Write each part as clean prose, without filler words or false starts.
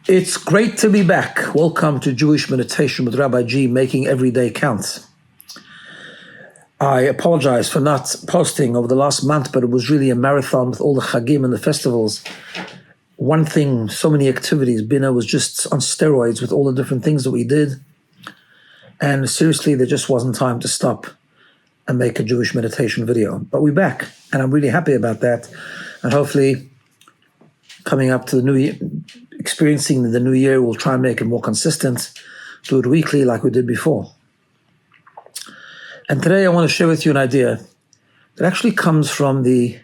It's great to be back. Welcome to Jewish Meditation with Rabbi G, making every day count. I apologize for not posting over the last month, but it was really a marathon with all the chagim and the festivals. One thing, so many activities. BINA was just on steroids with all the different things that we did. And seriously, there just wasn't time to stop and make a Jewish meditation video. But we're back, and I'm really happy about that. And hopefully, coming up to the new year, experiencing the new year, we'll try and make it more consistent, do it weekly like we did before. And today I want to share with you an idea that actually comes from the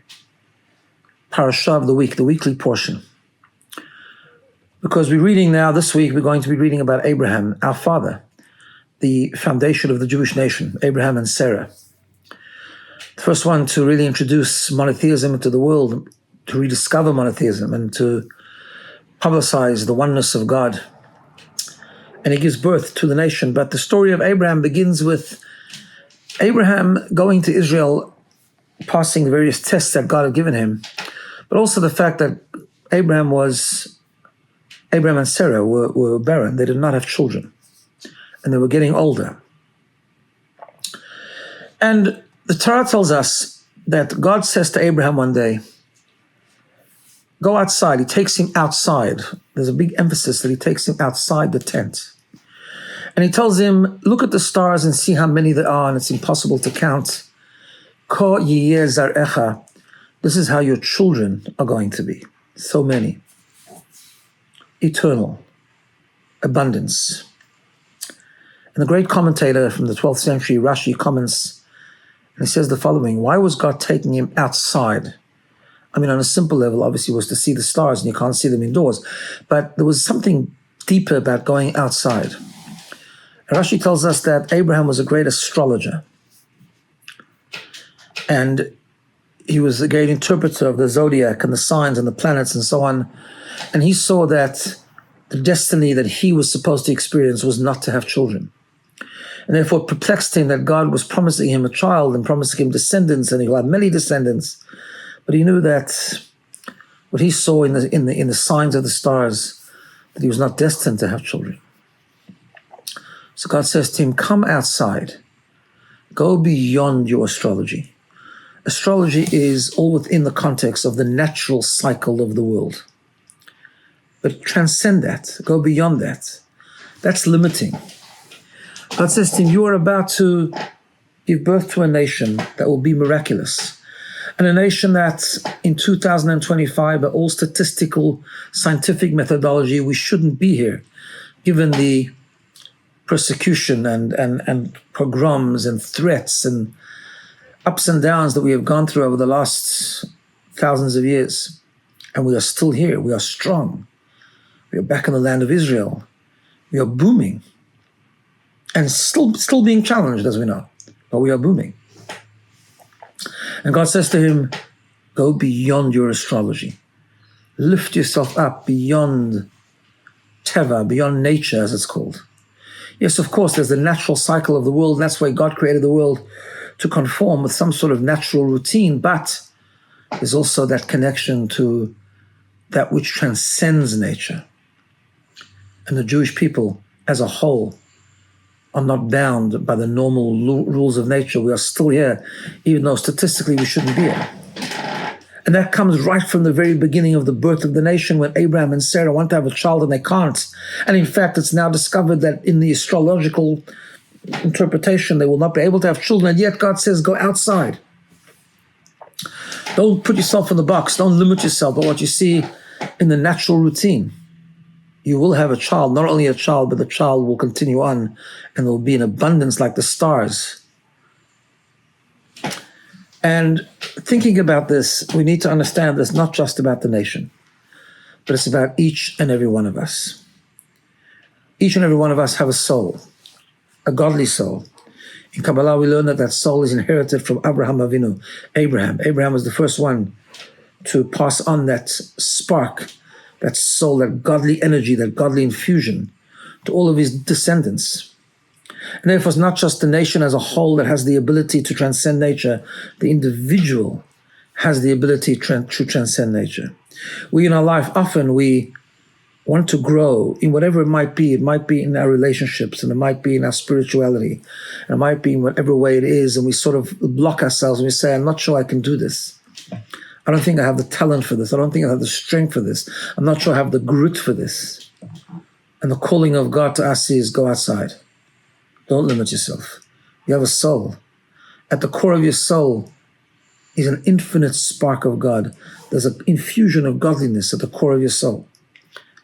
parasha of the week, the weekly portion. Because we're reading now, this week, we're going to be reading about Abraham, our father, the foundation of the Jewish nation, Abraham and Sarah. The first one to really introduce monotheism into the world, to rediscover monotheism and to publicize the oneness of God. And he gives birth to the nation. But the story of Abraham begins with Abraham going to Israel, passing the various tests that God had given him, but also the fact that Abraham and Sarah were barren. They did not have children, and they were getting older. And the Torah tells us that God says to Abraham one day, go outside. He takes him outside. There's a big emphasis that he takes him outside the tent. And he tells him, look at the stars and see how many there are, and it's impossible to count. Ko yiyeh zarecha. This is how your children are going to be. So many. Eternal. Abundance. And the great commentator from the 12th century, Rashi, comments, and he says the following: why was God taking him outside? I mean, on a simple level, obviously, was to see the stars, and you can't see them indoors. But there was something deeper about going outside. And Rashi tells us that Abraham was a great astrologer. And he was a great interpreter of the zodiac and the signs and the planets and so on. And he saw that the destiny that he was supposed to experience was not to have children. And therefore it perplexed him that God was promising him a child and promising him descendants, and he'll have many descendants. But he knew that what he saw in the signs of the stars, that he was not destined to have children. So God says to him, come outside. Go beyond your astrology. Astrology is all within the context of the natural cycle of the world. But transcend that. Go beyond that. That's limiting. God says to him, you are about to give birth to a nation that will be miraculous. And a nation that in 2025, by all statistical, scientific methodology, we shouldn't be here, given the persecution and pogroms and threats and ups and downs that we have gone through over the last thousands of years. And we are still here. We are strong. We are back in the land of Israel. We are booming. And still being challenged, as we know. But we are booming. And God says to him, go beyond your astrology. Lift yourself up beyond teva, beyond nature, as it's called. Yes, of course, there's the natural cycle of the world. And that's why God created the world, to conform with some sort of natural routine. But there's also that connection to that which transcends nature. And the Jewish people as a whole are not bound by the normal rules of nature. We are still here, even though statistically we shouldn't be here. And that comes right from the very beginning of the birth of the nation, when Abraham and Sarah want to have a child and they can't. And in fact, it's now discovered that in the astrological interpretation, they will not be able to have children. And yet God says, go outside. Don't put yourself in the box. Don't limit yourself by what you see in the natural routine. You will have a child, not only a child, but the child will continue on, and there will be an abundance like the stars. And thinking about this, we need to understand this not just about the nation, but it's about each and every one of us. Each and every one of us have a soul, a godly soul. In Kabbalah, we learn that that soul is inherited from Abraham Avinu, Abraham. Abraham was the first one to pass on that spark, that soul, that godly energy, that godly infusion to all of his descendants. And therefore, it's not just the nation as a whole that has the ability to transcend nature. The individual has the ability to transcend nature. We in our life, often we want to grow in whatever it might be. It might be in our relationships, and it might be in our spirituality, and it might be in whatever way it is, and we sort of block ourselves and we say, I'm not sure I can do this. I don't think I have the talent for this. I don't think I have the strength for this. I'm not sure I have the grit for this. And the calling of God to us is go outside. Don't limit yourself. You have a soul. At the core of your soul is an infinite spark of God. There's an infusion of godliness at the core of your soul.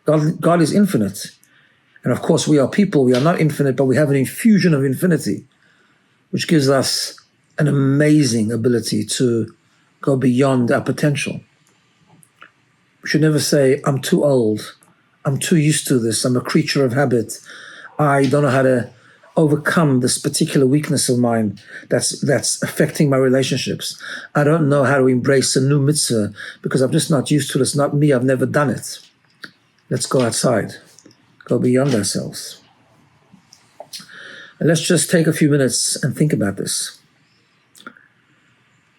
God is infinite. And of course, we are people. We are not infinite, but we have an infusion of infinity, which gives us an amazing ability to go beyond our potential. We should never say, I'm too old. I'm too used to this. I'm a creature of habit. I don't know how to overcome this particular weakness of mine that's affecting my relationships. I don't know how to embrace a new mitzvah because I'm just not used to it. It's not me. I've never done it. Let's go outside. Go beyond ourselves. And let's just take a few minutes and think about this.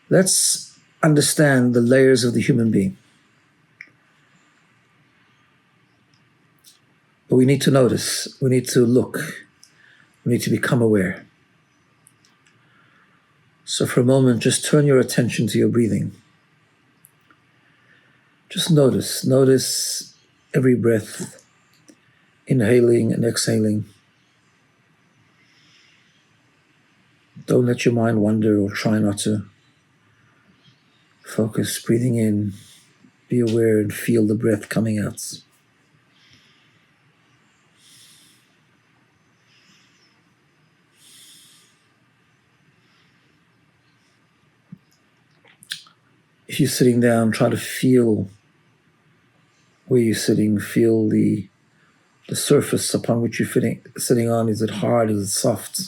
Let's understand the layers of the human being. But we need to notice, we need to look, we need to become aware. So for a moment, just turn your attention to your breathing. Just notice every breath, inhaling and exhaling. Don't let your mind wander or try not to. Focus, breathing in, be aware and feel the breath coming out. If you're sitting down, try to feel where you're sitting. Feel the surface upon which you're sitting on. Is it hard? Is it soft?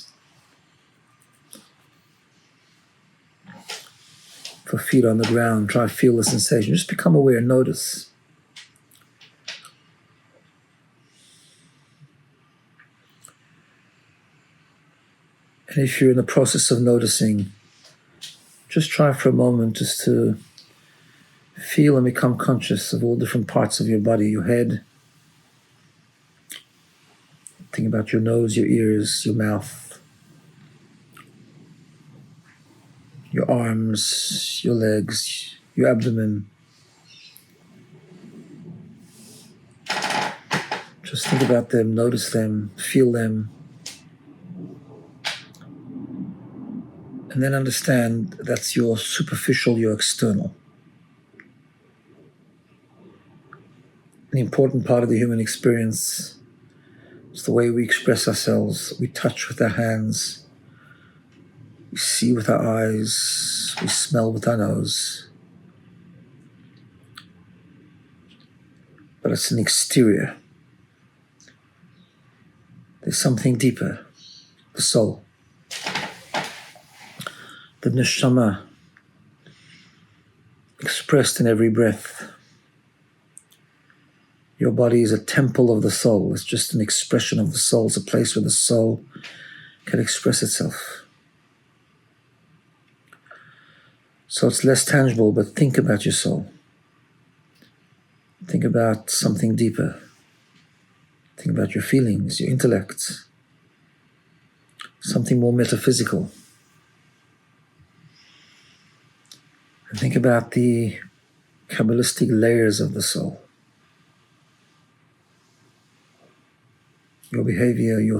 For feet on the ground, try to feel the sensation. Just become aware, notice. And if you're in the process of noticing, just try for a moment just to feel and become conscious of all different parts of your body, your head. Think about your nose, your ears, your mouth, your arms, your legs, your abdomen. Just think about them, notice them, feel them. And then understand that's your superficial, your external. An important part of the human experience is the way we express ourselves. We touch with our hands. We see with our eyes. We smell with our nose. But it's an exterior. There's something deeper, the soul, the neshama, expressed in every breath. Your body is a temple of the soul. It's just an expression of the soul. It's a place where the soul can express itself. So it's less tangible, but think about your soul. Think about something deeper. Think about your feelings, your intellect, something more metaphysical. And think about the Kabbalistic layers of the soul. Your behavior, your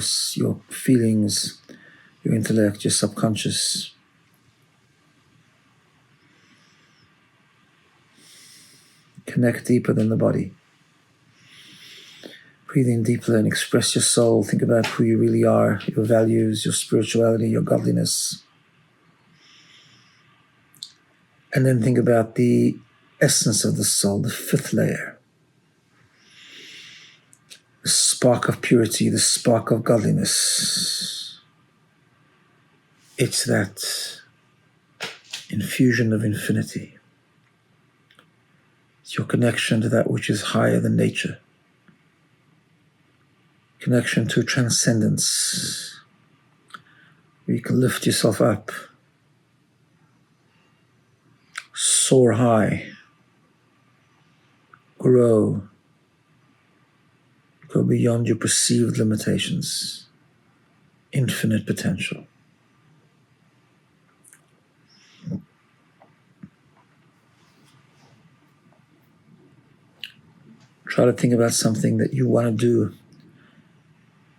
feelings, your intellect, your subconscious. Connect deeper than the body. Breathe in deeply and express your soul. Think about who you really are, your values, your spirituality, your godliness. And then think about the essence of the soul, the fifth layer. The spark of purity, the spark of godliness. It's that infusion of infinity. It's your connection to that which is higher than nature. Connection to transcendence. Where you can lift yourself up. Soar high. Grow. Go beyond your perceived limitations. Infinite potential. Try to think about something that you want to do,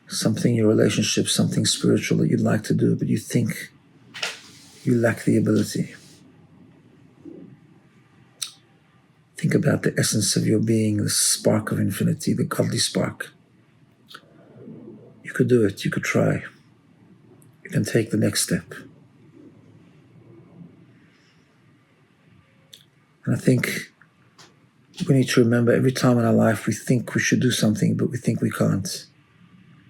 something in your relationship, something spiritual that you'd like to do, but you think you lack the ability. Think about the essence of your being, the spark of infinity, the godly spark. You could do it. You could try. You can take the next step. And I think we need to remember every time in our life we think we should do something, but we think we can't.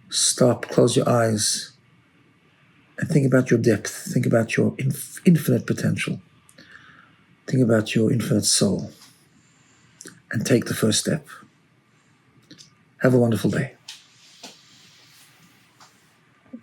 Stop, close your eyes, and think about your depth. Think about your infinite potential. Think about your infinite soul. And take the first step. Have a wonderful day.